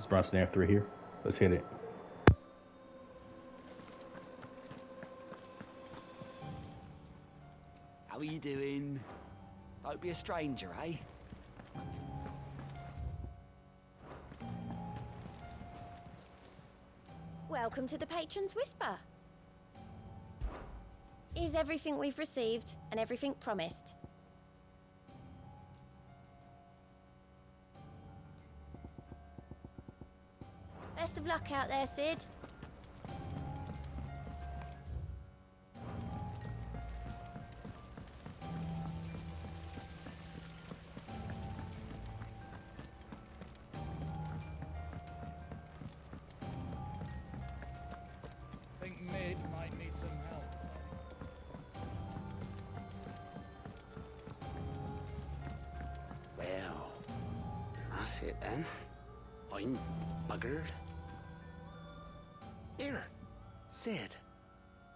Sprung Snare 3 here. Let's hit it. How are you doing? Don't be a stranger, eh? Welcome to the Patron's Whisper. Is everything we've received and everything promised? Best of luck out there, Sid. Think Mid might need some help. Well, that's it then. I'm buggered. Here, Sid.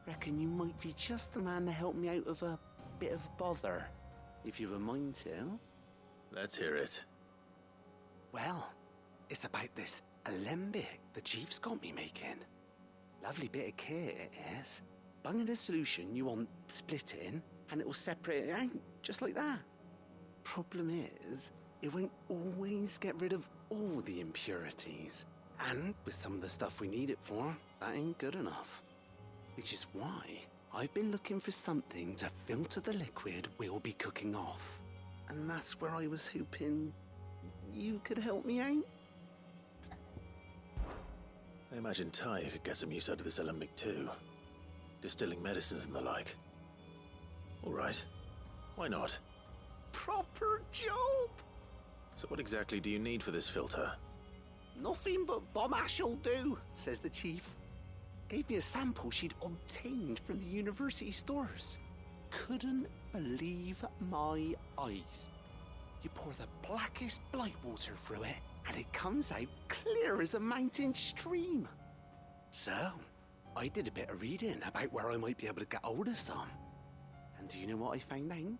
Reckon you might be just the man to help me out of a bit of bother, if you've a mind to. Let's hear it. Well, it's about this alembic the chief's got me making. Lovely bit of kit it is. Bunging a solution you want splitting, and it will separate it out, just like that. Problem is, it won't always get rid of all the impurities. And with some of the stuff we need it for, that ain't good enough. Which is why I've been looking for something to filter the liquid we'll be cooking off. And that's where I was hoping you could help me out. I imagine Ty could get some use out of this alembic too. Distilling medicines and the like. Alright. Why not? Proper job! So what exactly do you need for this filter? Nothing but bomb ash'll do, says the chief. Gave me a sample she'd obtained from the university stores. Couldn't believe my eyes. You pour the blackest blight water through it, and it comes out clear as a mountain stream. So, I did a bit of reading about where I might be able to get hold of some. And do you know what I found out?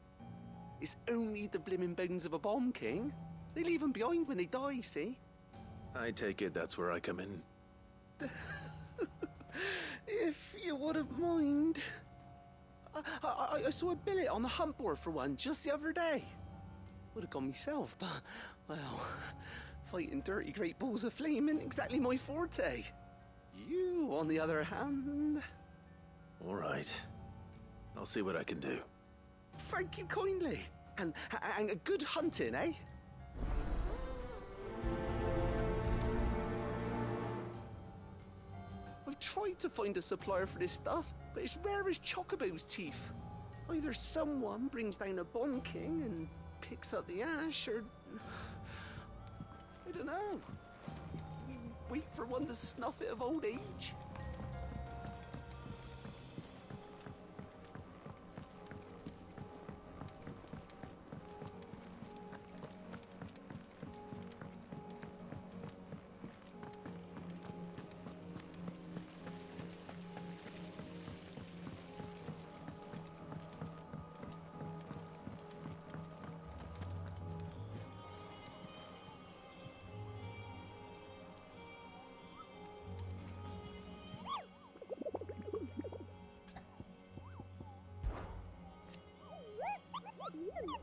It's only the blimmin' bones of a bomb king. They leave them behind when they die, see? I take it that's where I come in. If you wouldn't mind. I saw a billet on the hunt board for one just the other day. Would have gone myself, but, well, fighting dirty great balls of flame isn't exactly my forte. You, on the other hand... Alright. I'll see what I can do. Thank you kindly. And a good hunting, eh? I've tried to find a supplier for this stuff, but it's rare as Chocobo's teeth. Either someone brings down a bomb king and picks up the ash, or... I don't know. We wait for one to snuff it of old age.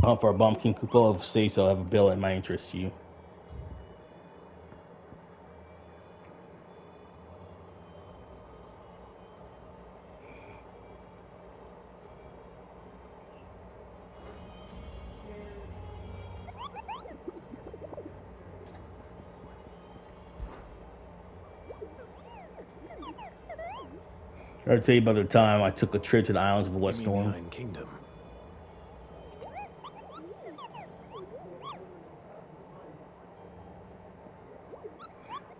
Hunt for a bumpkin couple of say so. I have a bill that might interest you. I'll tell you about the time I took a trip to the islands of the West You mean Storm. the Iron Kingdom?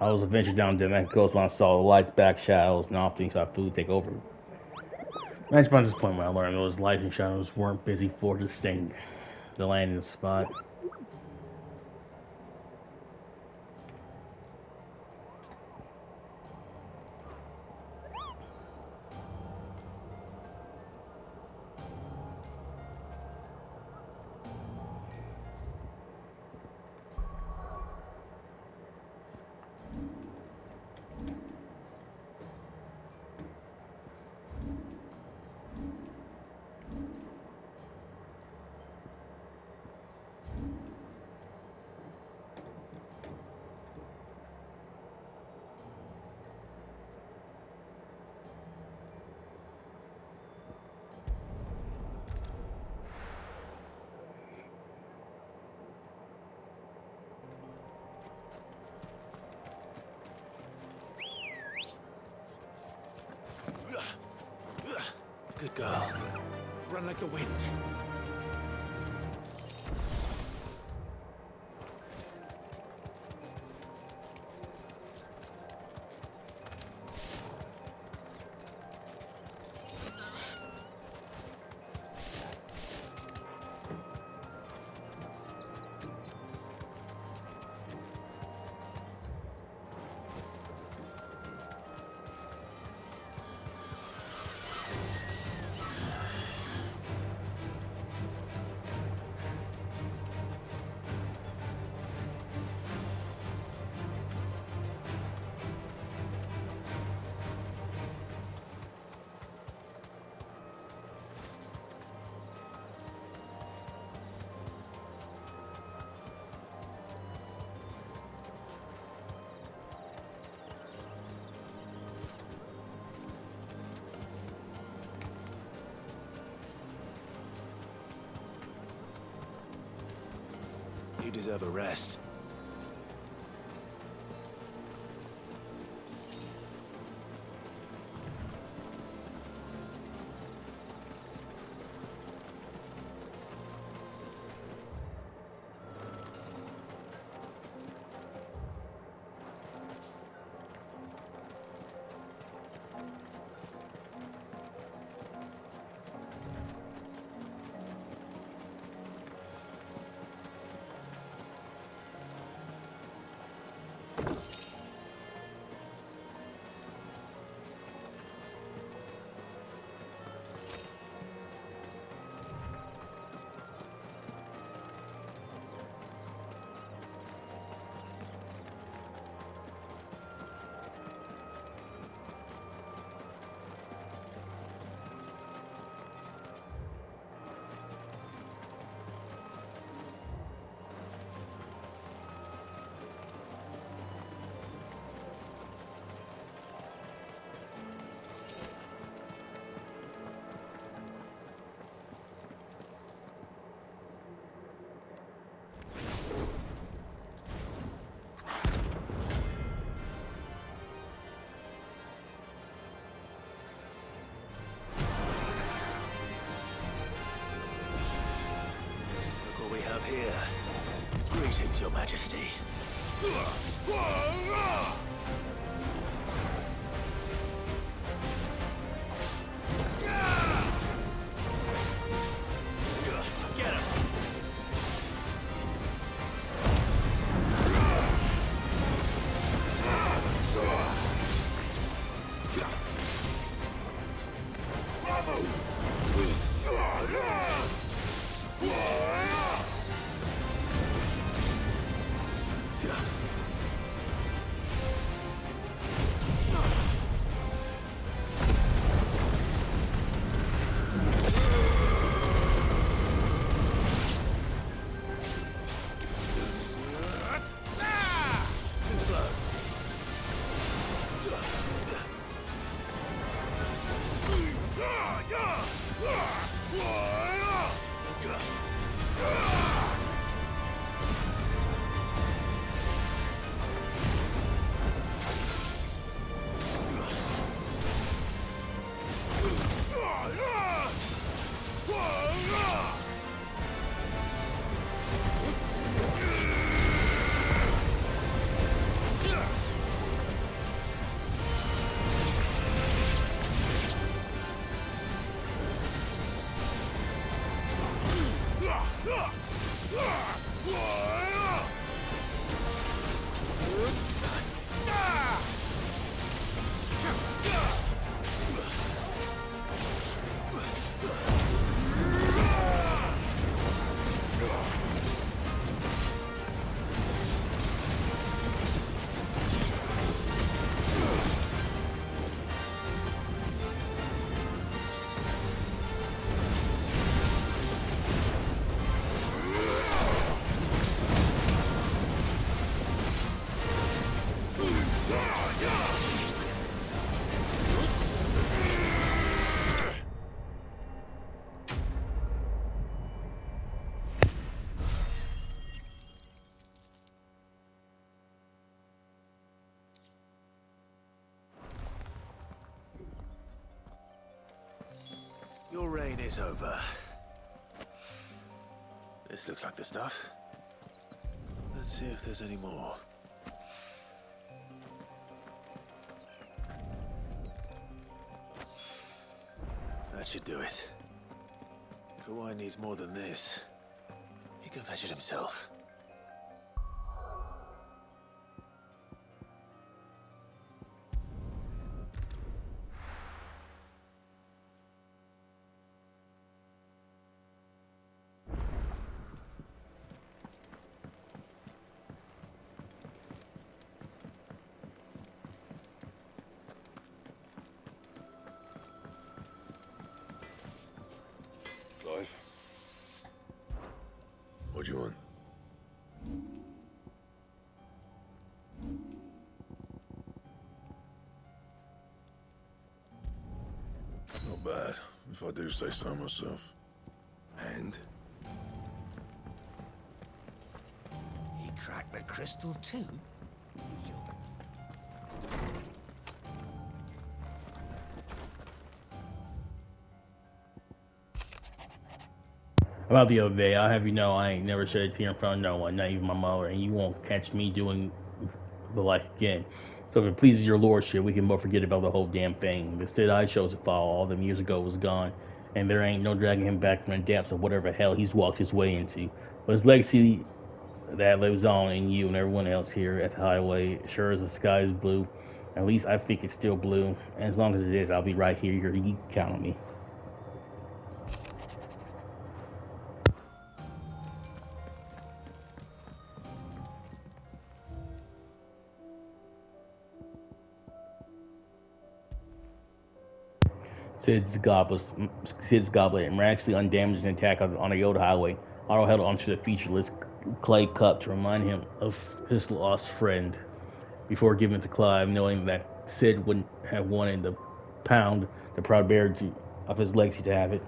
I was adventuring down the Atlantic coast when I saw the lights, back shadows, and often saw food take over. That's by this point when I learned those lights and shadows weren't busy for distinct the landing spot. Good girl. Run like the wind. You deserve a rest. Here. Greetings, Your Majesty. Get him! Your reign is over. This looks like the stuff. Let's see if there's any more. That should do it. If a wine needs more than this, he can fetch it himself. Clive? What do you want? Not bad, if I do say so myself. And? He cracked the crystal too? About the other day, I'll have you know I ain't never shed a tear in front of no one, not even my mother, and you won't catch me doing the like again. So if it pleases your lordship, we can both forget about the whole damn thing. The Sid I chose to follow all them years ago was gone, and there ain't no dragging him back from the depths of whatever hell he's walked his way into. But his legacy that lives on in you and everyone else here at the highway, sure as the sky is blue, at least I think it's still blue, and as long as it is, I'll be right here. You can count on me. Sid's goblet, miraculously undamaged in attack on a Yoda highway. Otto held onto the featureless clay cup to remind him of his lost friend before giving it to Clive, knowing that Sid wouldn't have wanted the pound, the proud bearer of his legacy, to have it.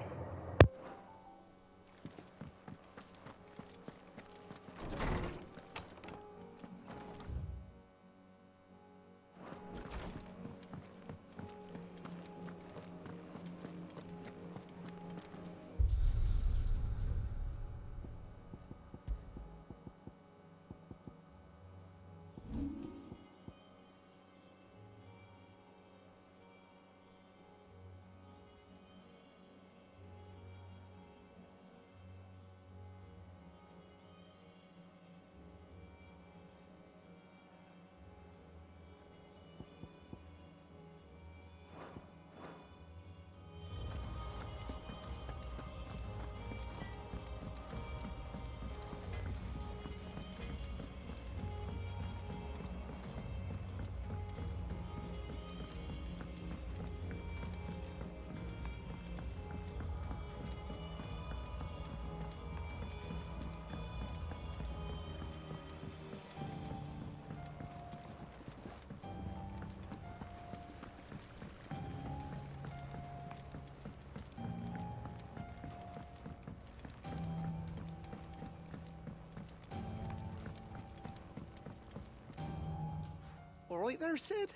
All right there, Sid?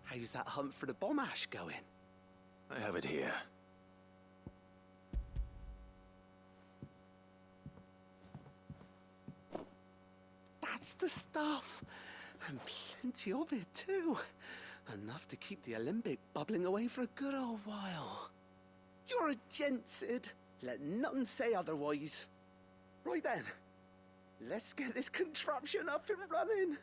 How's that hunt for the bomb ash going? I have it here. That's the stuff. And plenty of it, too. Enough to keep the Olympic bubbling away for a good old while. You're a gent, Sid. Let nothing say otherwise. Right then, let's get this contraption up and running.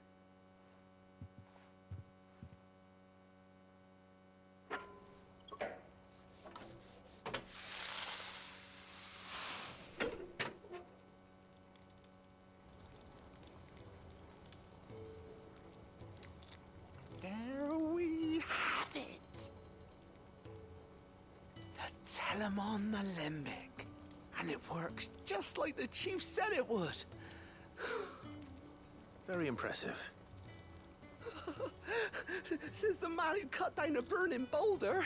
There we have it. The Telemon Alembic. And it works just like the chief said it would. Very impressive. Says the man who cut down a burning boulder.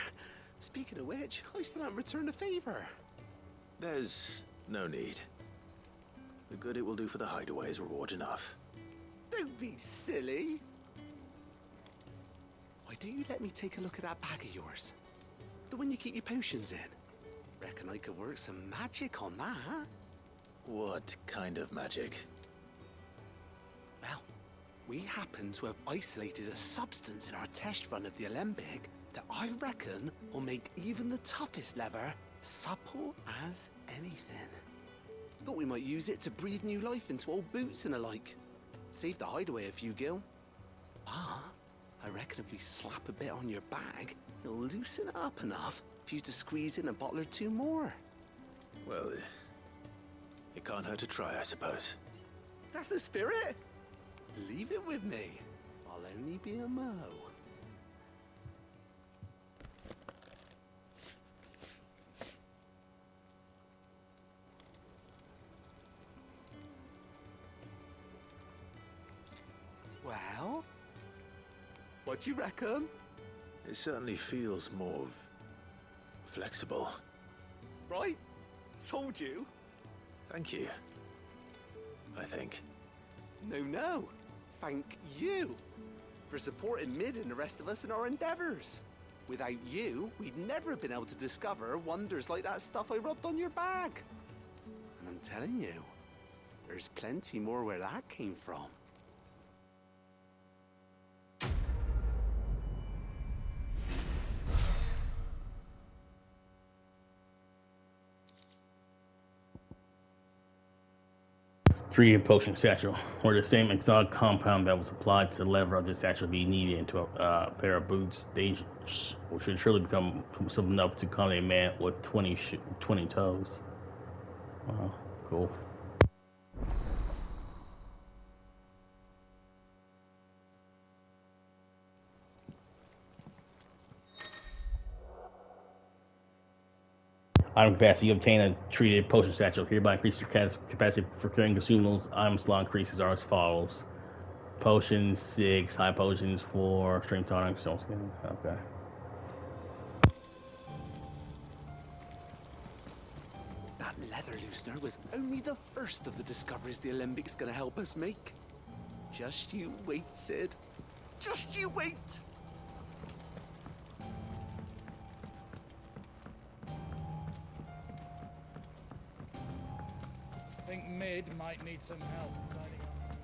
Speaking of which, I still haven't returned the favor. There's no need. The good it will do for the hideaway is reward enough. Don't be silly. Why don't you let me take a look at that bag of yours? The one you keep your potions in. Reckon I could work some magic on that. What kind of magic? Well, we happen to have isolated a substance in our test run of the alembic that I reckon will make even the toughest leather supple as anything. Thought we might use it to breathe new life into old boots and the like. Save the hideaway a few gil. Ah, I reckon if we slap a bit on your bag, it'll loosen it up enough for you to squeeze in a bottle or two more. Well, it can't hurt to try, I suppose. That's the spirit. Leave it with me. I'll only be a mo. Well, what do you reckon? It certainly feels more flexible. Right? Told you. Thank you. I think. No. Thank you for supporting Mid and the rest of us in our endeavors. Without you, we'd never have been able to discover wonders like that stuff I rubbed on your bag. And I'm telling you, there's plenty more where that came from. Treated potion satchel, where the same exotic compound that was applied to the leather of this satchel be kneaded into a pair of boots. They should surely become something enough to accommodate a man with 20 toes. Wow, cool. Item capacity. You obtain a treated potion satchel. Hereby increase your capacity for carrying consumables. Item slot increases are as follows. Potions 6, high potions 4, strength tonic, stone skin. Okay. That leather loosener was only the first of the discoveries the Alembic's gonna help us make. Just you wait, Sid. Just you wait! I think Mid might need some help tidying up.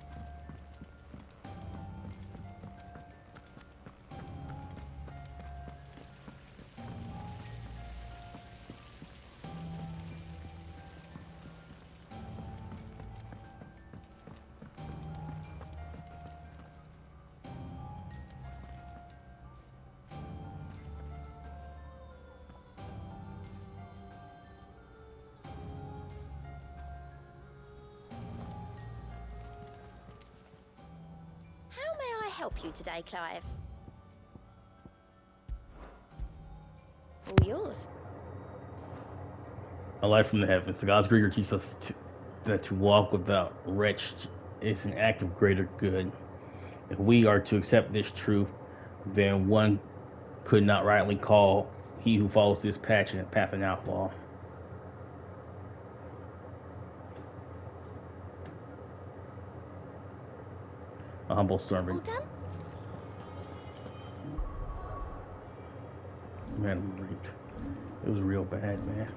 How may I help you today, Clive? All yours. A light from the heavens. The God's greater teaches us that to walk without wretch is an act of greater good. If we are to accept this truth, then one could not rightly call he who follows this path an outlaw. A humble All servant. done? Man, raped. It was real bad, man.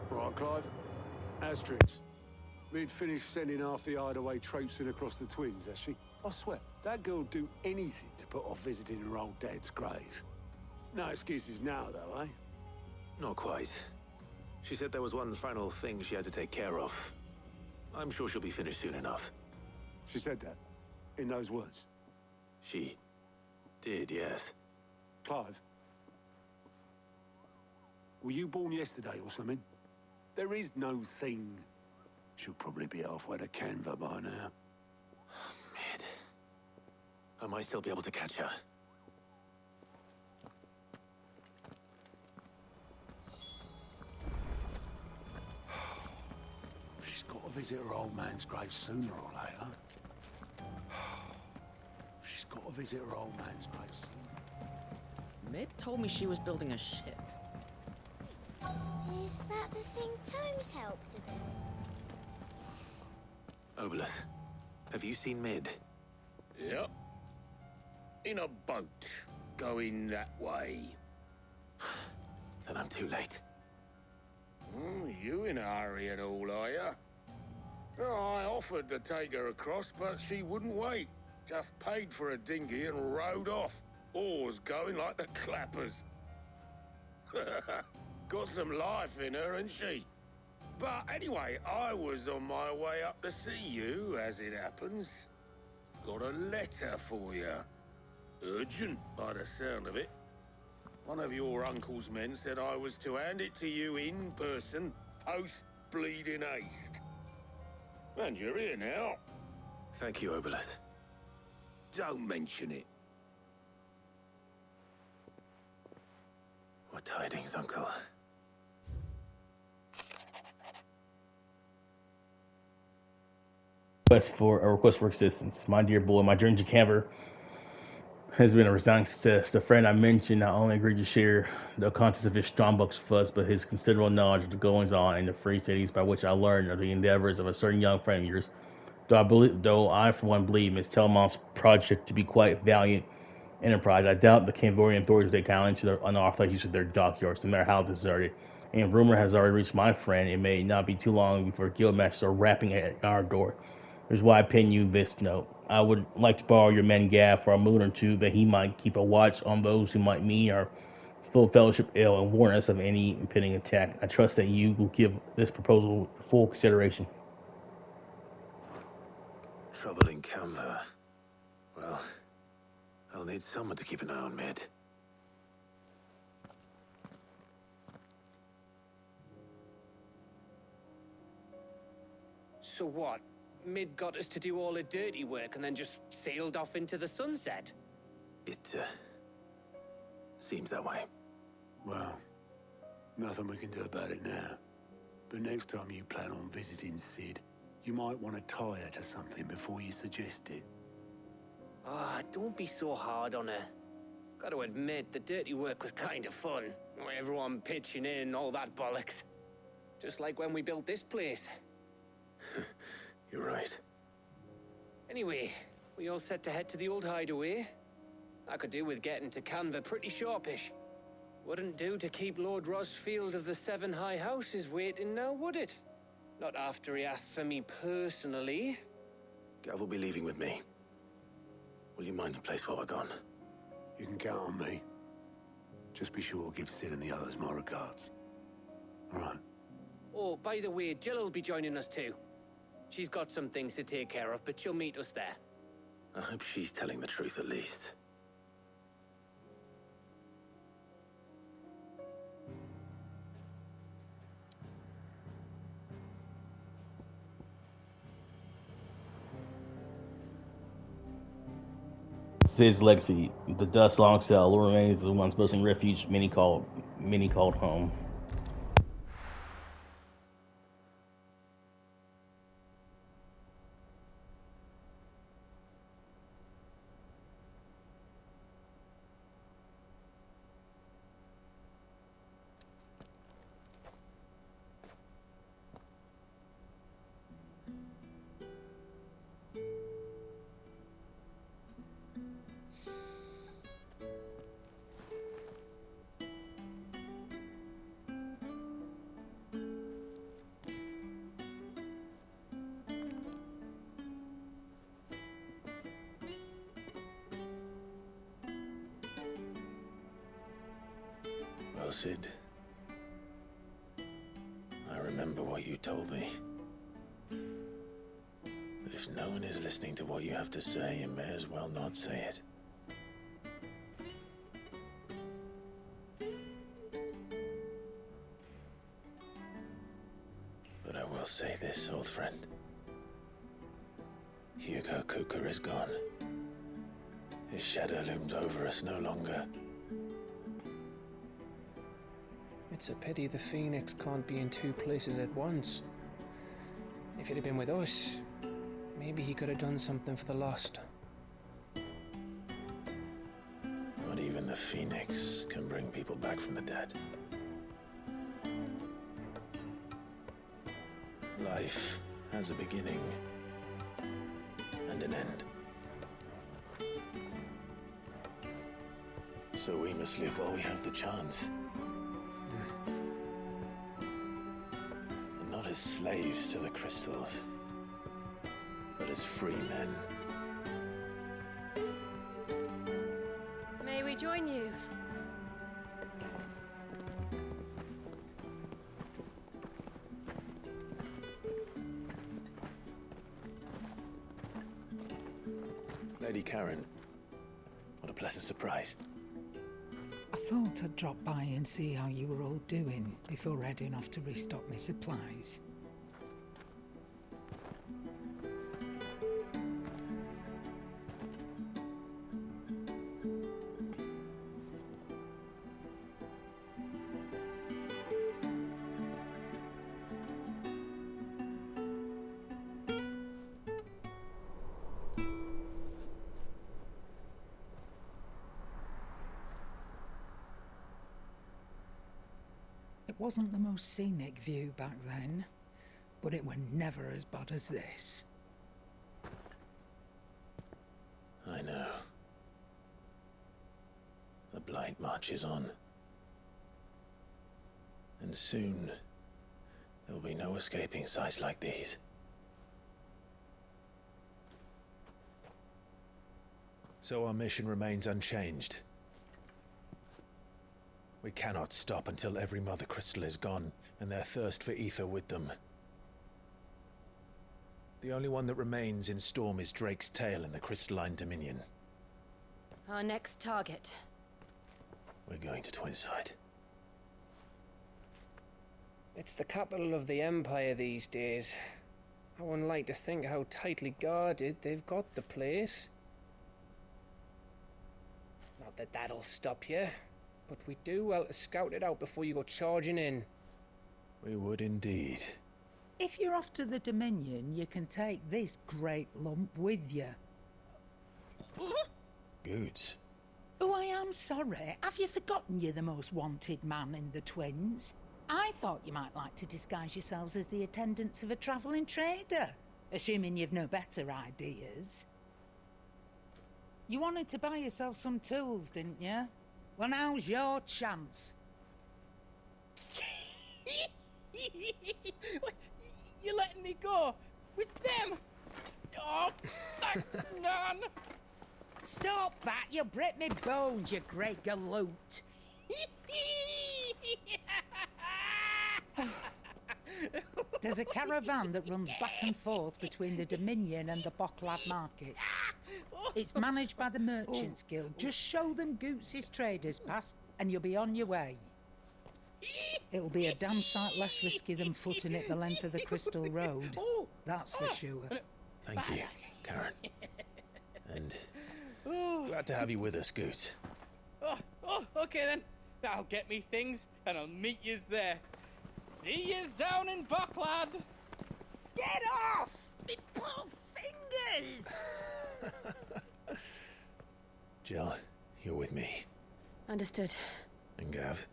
Right, Clive. Asterix. We'd finished sending half the hideaway traipsing across the twins, has she? I swear, that girl'd do anything to put off visiting her old dad's grave. No excuses now, though, eh? Not quite. She said there was one final thing she had to take care of. I'm sure she'll be finished soon enough. She said that, in those words. She did, yes. Clive, were you born yesterday or something? There is no thing. She'll probably be halfway to Canva by now. Mid. I might still be able to catch her. She's got to visit her old man's grave sooner or later. She's got to visit her old man's grave sooner. Mid told me she was building a ship. Is that the thing Tomes helped to build? Obelith, Have you seen Mid? Yep. In a boat, going that way. Then I'm too late. You in a hurry and all, are ya? Oh, I offered to take her across, but she wouldn't wait. Just paid for a dinghy and rowed off. Oars going like the clappers. Got some life in her, ain't she? But anyway, I was on my way up to see you, as it happens. Got a letter for you. Urgent, by the sound of it. One of your uncle's men said I was to hand it to you in person, post-bleeding haste. And you're here now. Thank you, Obelith. Don't mention it. What tidings, Uncle? Request for assistance. My dear boy, my journey to Canver has been a resounding success. The friend I mentioned not only agreed to share the contents of his strongbox fuss, but his considerable knowledge of the goings on in the free cities by which I learned of the endeavors of a certain young friend of yours. Though I for one believe Miss Telemont's project to be quite valiant enterprise, I doubt the Camborian authorities take kindly to the unauthorized use of their dockyards, no matter how deserted. And rumor has already reached my friend. It may not be too long before guild masters are rapping at our door. Here's why I pen you this note. I would like to borrow your man Gav for a moon or two, that he might keep a watch on those who might mean our full fellowship ill and warn us of any impending attack. I trust that you will give this proposal full consideration. Trouble in Canva. Well, I'll need someone to keep an eye on Mid. So what? Mid got us to do all the dirty work and then just sailed off into the sunset? It, seems that way. Well, nothing we can do about it now. But next time you plan on visiting Sid, you might want to tie her to something before you suggest it. Ah, don't be so hard on her. Got to admit, the dirty work was kind of fun. Everyone pitching in, all that bollocks. Just like when we built this place. You're right. Anyway, we all set to head to the old hideaway. I could do with getting to Canva pretty sharpish. Wouldn't do to keep Lord Rosfield of the Seven High Houses waiting now, would it? Not after he asked for me personally. Gav will be leaving with me. Will you mind the place while we're gone? You can count on me. Just be sure to give Sid and the others my regards. All right. Oh, by the way, Jill will be joining us too. She's got some things to take care of, but she'll meet us there. I hope she's telling the truth at least. Sid's legacy. The dust long cell will remain the once boasting refuge many called home. Well, Sid, I remember what you told me. But if no one is listening to what you have to say, you may as well not say it. But I will say this, old friend. Hugo Kuka is gone. His shadow looms over us no longer. It's a pity the Phoenix can't be in two places at once. If he'd have been with us, maybe he could have done something for the lost. Not even the Phoenix can bring people back from the dead. Life has a beginning and an end. So we must live while we have the chance. And not as slaves to the crystals, but as free men. May we join you? Lady Karen, what a pleasant surprise. I thought I'd drop by and see how you were all doing before heading off to restock my supplies. It wasn't the most scenic view back then, but it were never as bad as this. I know. The blight marches on. And soon, there'll be no escaping sights like these. So our mission remains unchanged. We cannot stop until every Mother Crystal is gone, and their thirst for ether with them. The only one that remains in Storm is Drake's Tail in the Crystalline Dominion. Our next target. We're going to Twinside. It's the capital of the Empire these days. I wouldn't like to think how tightly guarded they've got the place. Not that that'll stop you, but we do well to scout it out before you go charging in. We would indeed. If you're off to the Dominion, you can take this great lump with you. Goods. Oh, I am sorry. Have you forgotten you're the most wanted man in the Twins? I thought you might like to disguise yourselves as the attendants of a travelling trader, assuming you've no better ideas. You wanted to buy yourself some tools, didn't you? Well, now's your chance. You're letting me go with them? Oh, thanks, Nan. Stop that! You'll break me bones, you great galoot. There's a caravan that runs back and forth between the Dominion and the Bocklad markets. It's managed by the Merchants Guild. Just show them Goots' traders pass and you'll be on your way. It'll be a damn sight less risky than footing it the length of the Crystal Road. That's for sure. Thank you, Karen. And glad to have you with us, Goots. Okay then. I'll get me things and I'll meet yous there. See yous down in Bocklad. Get off! Me poor fingers! Jill, you're with me. Understood. And Gav?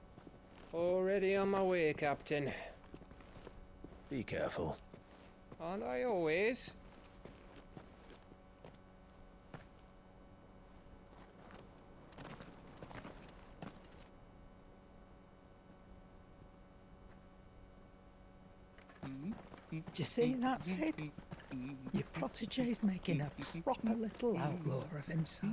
Already on my way, Captain. Be careful. Aren't I always? Do you see that, Sid? Your protege's making a proper little outlaw of himself.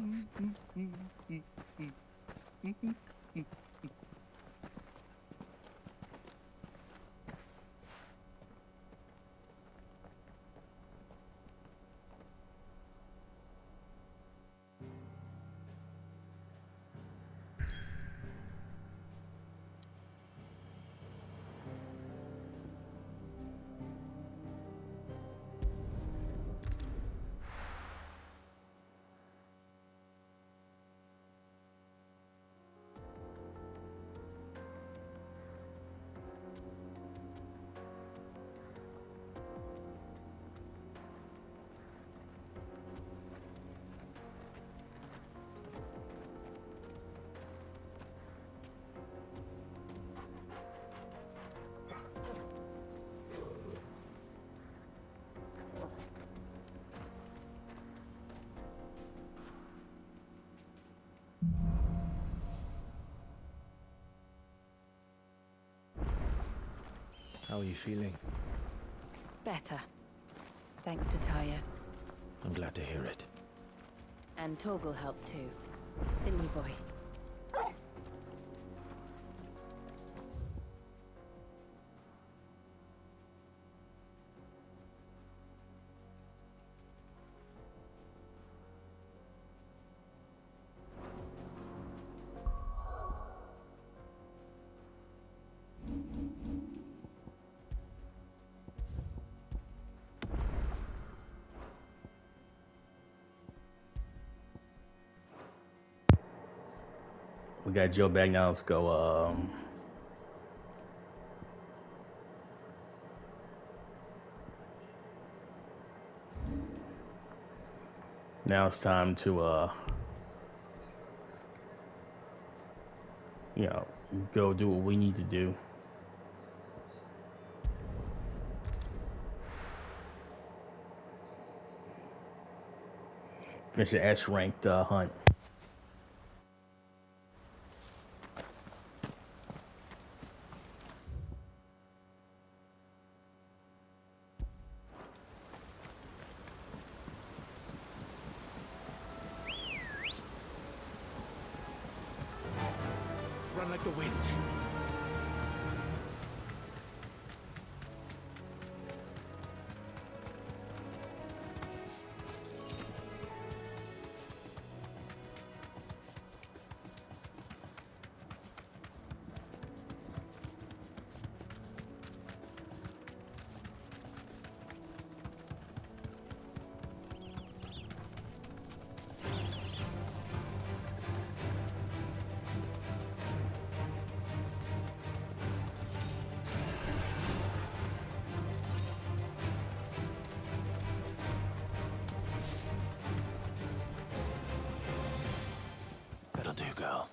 How are you feeling? Better. Thanks to Taya. I'm glad to hear it. And Torgal helped too. Didn't you, boy? We got Joe back now. Let's go. Now it's time to, you know, go do what we need to do. Finish the S-ranked hunt. Run like the wind. That'll do, girl.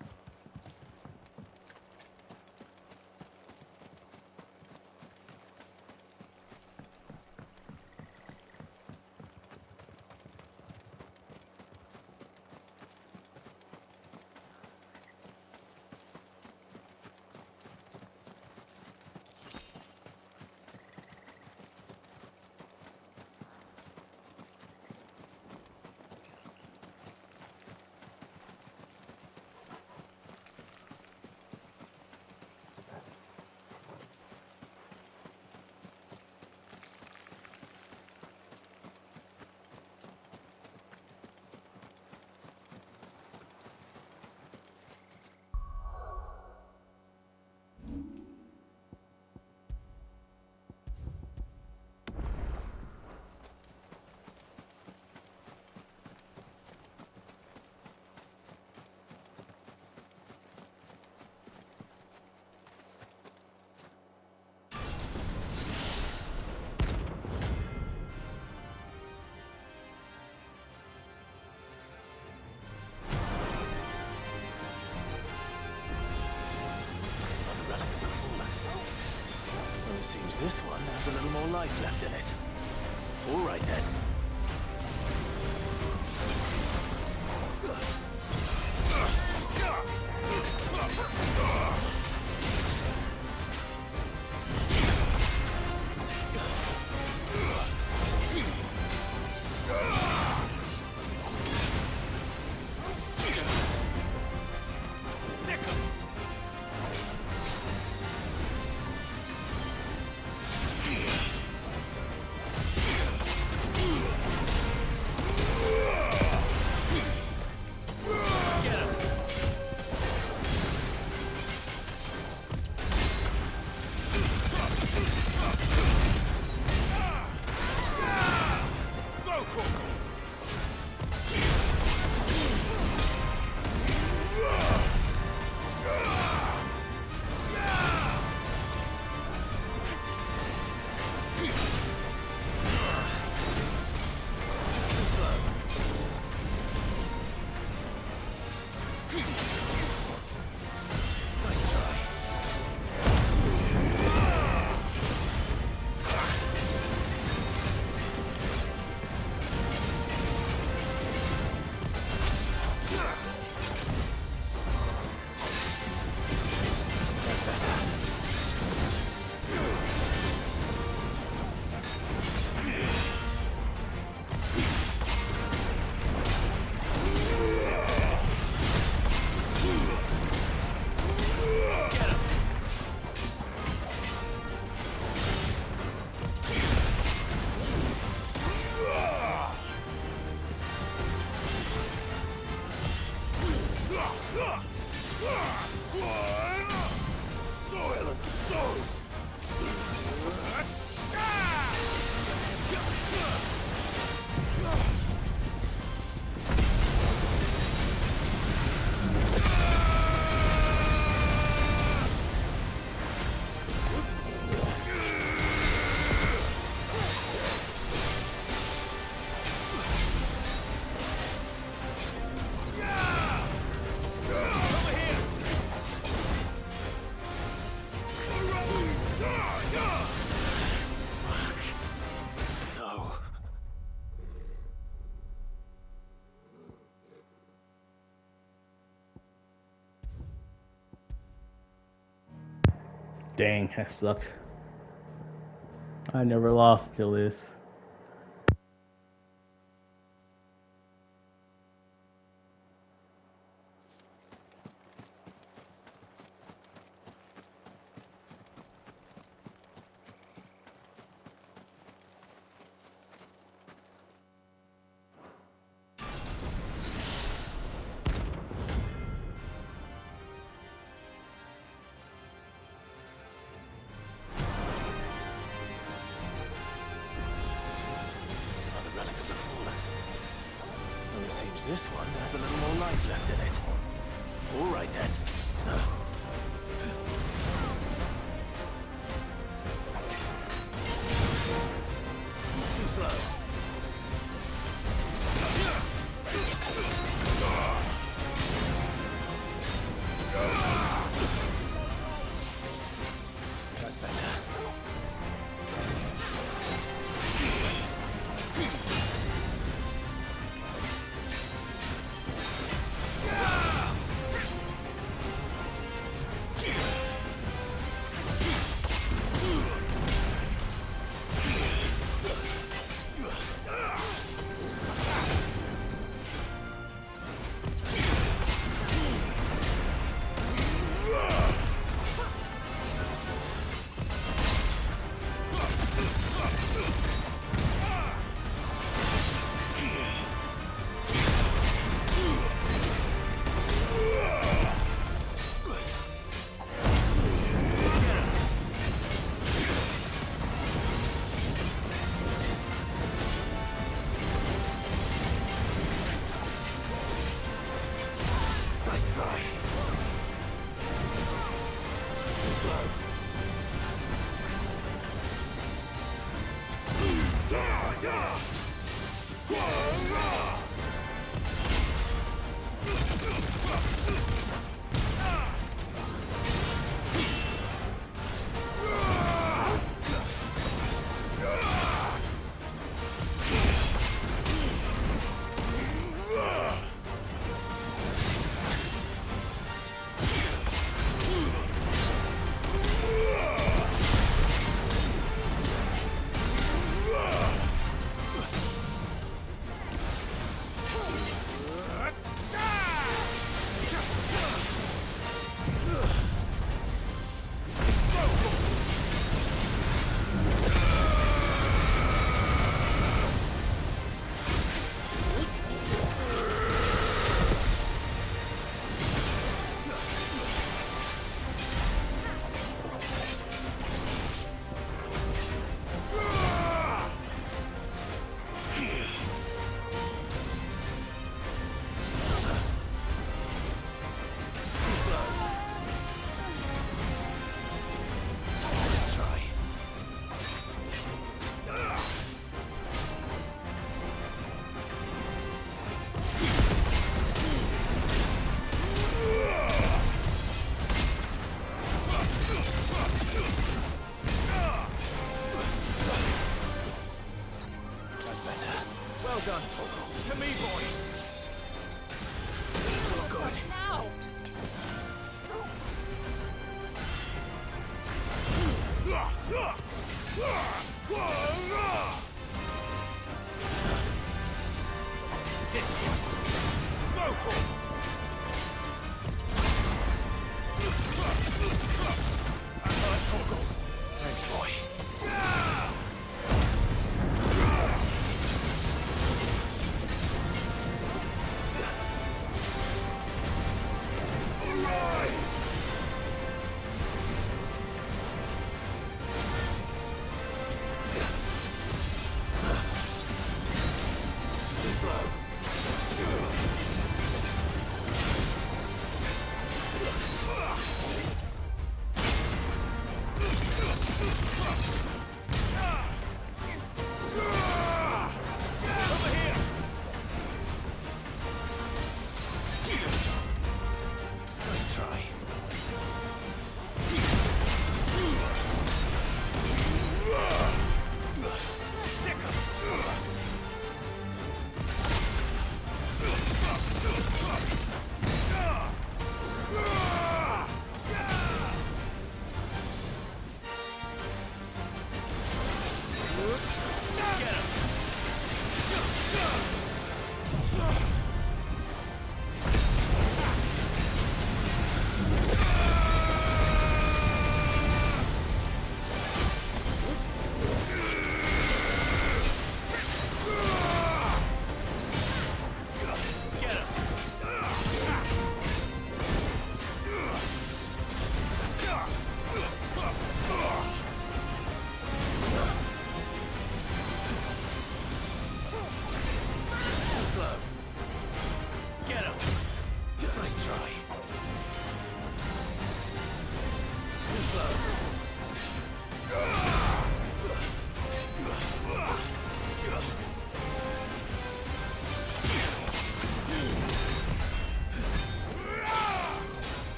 It seems this one has a little more life left in it. All right then. Dang, that sucked. I never lost till this. Seems this one has a little more life left in it. All right then. Too slow. That's better. Well done, Toggle. To me, boy. Oh, good. Now! This one. Go, Toggle. Toggle. Thanks, boy.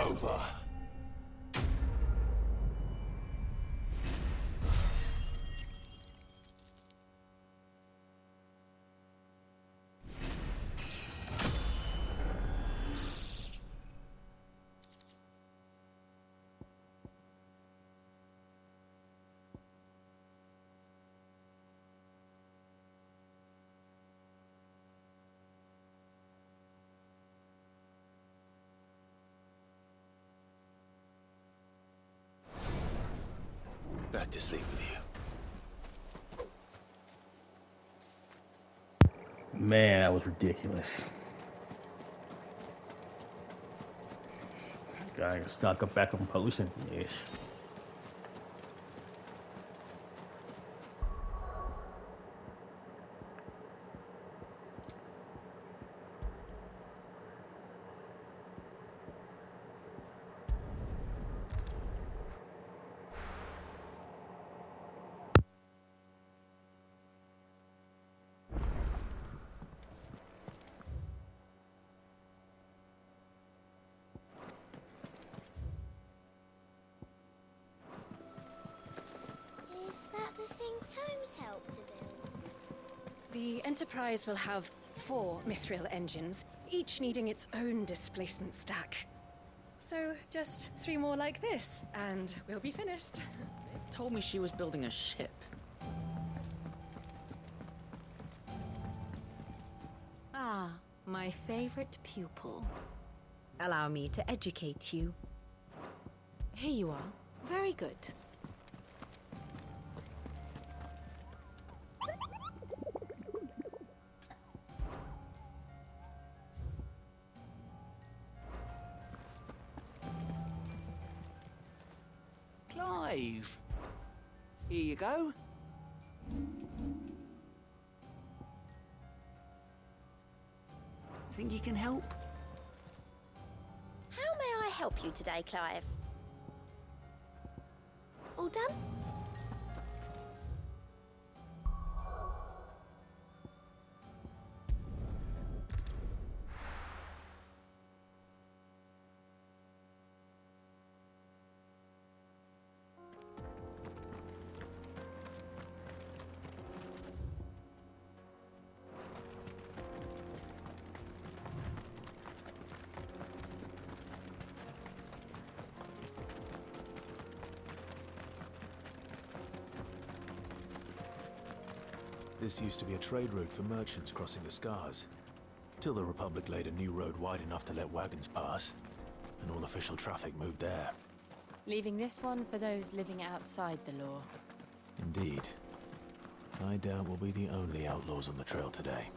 over. Back to sleep with you. Man, that was ridiculous. Gotta stock up back on potions. Yes. Is that the thing Tomes helped to build? The Enterprise will have 4 mithril engines, each needing its own displacement stack. So just 3 more like this, and we'll be finished. It told me she was building a ship. Ah, my favorite pupil. Allow me to educate you. Here you are. Very good. Clive. Here you go. Think you can help? How may I help you today, Clive? All done? This used to be a trade route for merchants crossing the Scars, till the Republic laid a new road wide enough to let wagons pass, and all official traffic moved there. Leaving this one for those living outside the law. Indeed. I doubt we'll be the only outlaws on the trail today.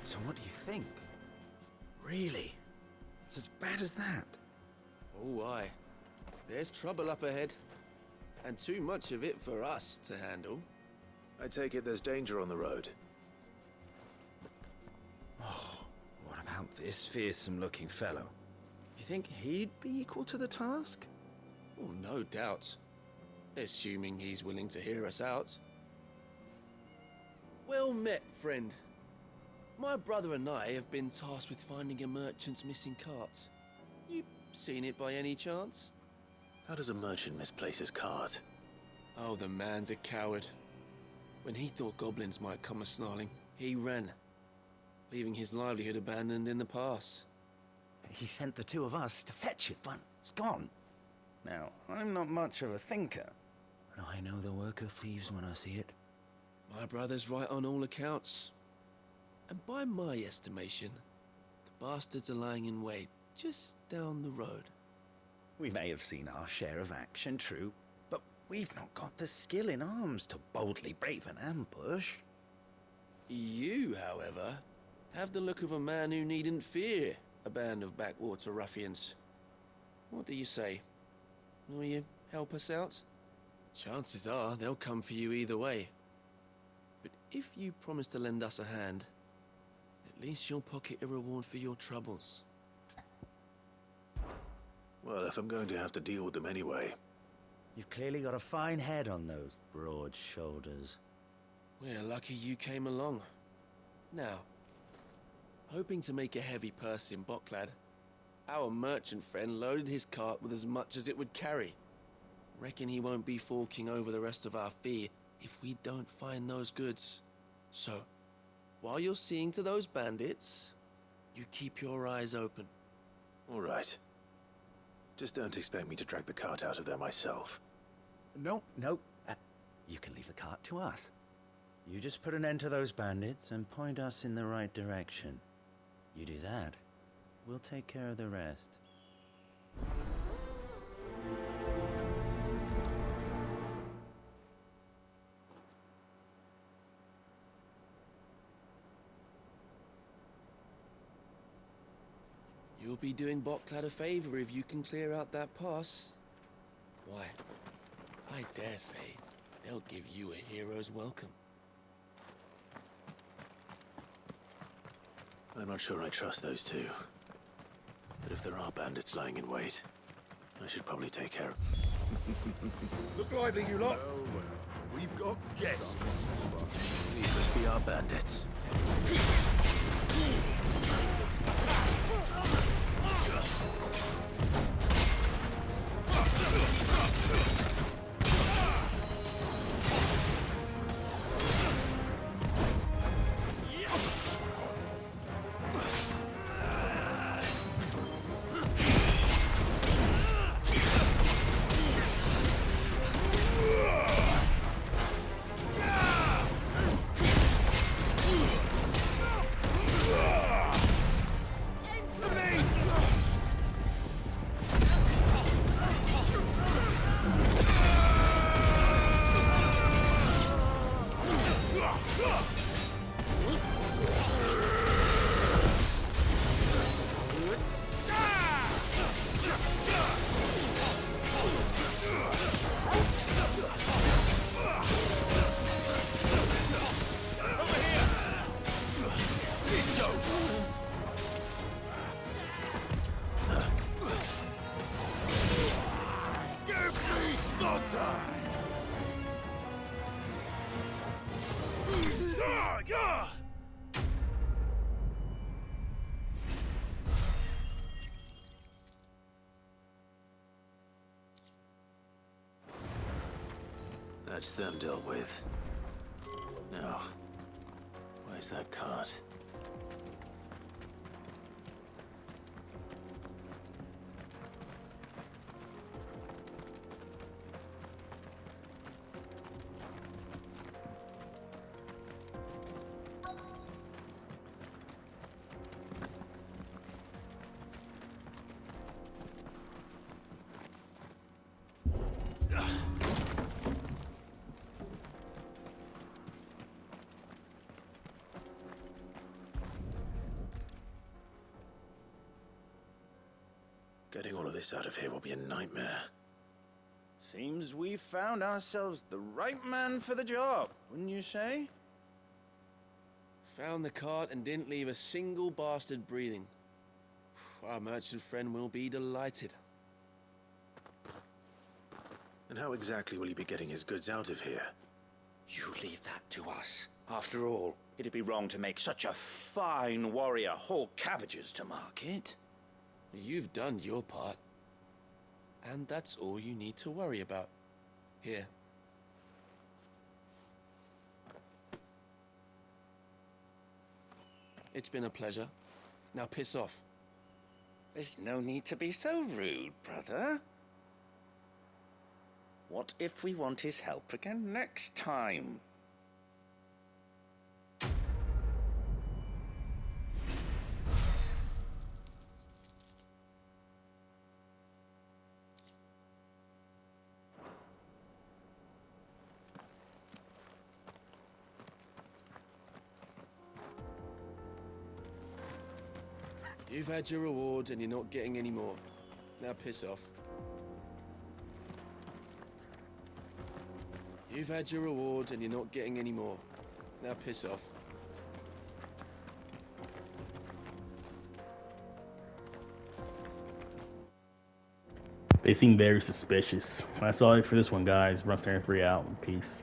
So what do you think? Really? It's as bad as that? Oh, aye. There's trouble up ahead. And too much of it for us to handle. I take it there's danger on the road. Oh, what about this fearsome-looking fellow? You think he'd be equal to the task? Oh, no doubt. Assuming he's willing to hear us out. Well met, friend. My brother and I have been tasked with finding a merchant's missing cart. You seen it by any chance? How does a merchant misplace his cart? Oh, the man's a coward. When he thought goblins might come a-snarling, he ran, leaving his livelihood abandoned in the pass. He sent the 2 of us to fetch it, but it's gone. Now, I'm not much of a thinker. but I know the work of thieves when I see it. My brother's right on all accounts. And by my estimation, the bastards are lying in wait just down the road. We may have seen our share of action, true, but we've not got the skill in arms to boldly brave an ambush. You, however, have the look of a man who needn't fear a band of backwater ruffians. What do you say? Will you help us out? Chances are they'll come for you either way. But if you promise to lend us a hand, at least you'll pocket a reward for your troubles. Well, if I'm going to have to deal with them anyway. You've clearly got a fine head on those broad shoulders. We're lucky you came along. Now, hoping to make a heavy purse in Boklad, our merchant friend loaded his cart with as much as it would carry. Reckon he won't be forking over the rest of our fee if we don't find those goods. So, while you're seeing to those bandits, you keep your eyes open. All right. Just don't expect me to drag the cart out of there myself. No. You can leave the cart to us. You just put an end to those bandits and point us in the right direction. You do that, we'll take care of the rest. You'll be doing Boklad a favor if you can clear out that pass. Why, I dare say they'll give you a hero's welcome. I'm not sure I trust those two. But if there are bandits lying in wait, I should probably take care of them. Look lively, you lot. We've got guests. These must be our bandits. That's them dealt with. Now, where's that cart? Getting all of this out of here will be a nightmare. Seems we've found ourselves the right man for the job, wouldn't you say? Found the cart and didn't leave a single bastard breathing. Our merchant friend will be delighted. And how exactly will he be getting his goods out of here? You leave that to us. After all, it'd be wrong to make such a fine warrior haul cabbages to market. You've done your part. And that's all you need to worry about. Here. It's been a pleasure. Now piss off. There's no need to be so rude, brother. What if we want his help again next time? You've had your reward and you're not getting any more. Now piss off. You've had your reward and you're not getting any more. Now piss off. They seem very suspicious. That's all for this one, guys. Rust 3 out. Peace.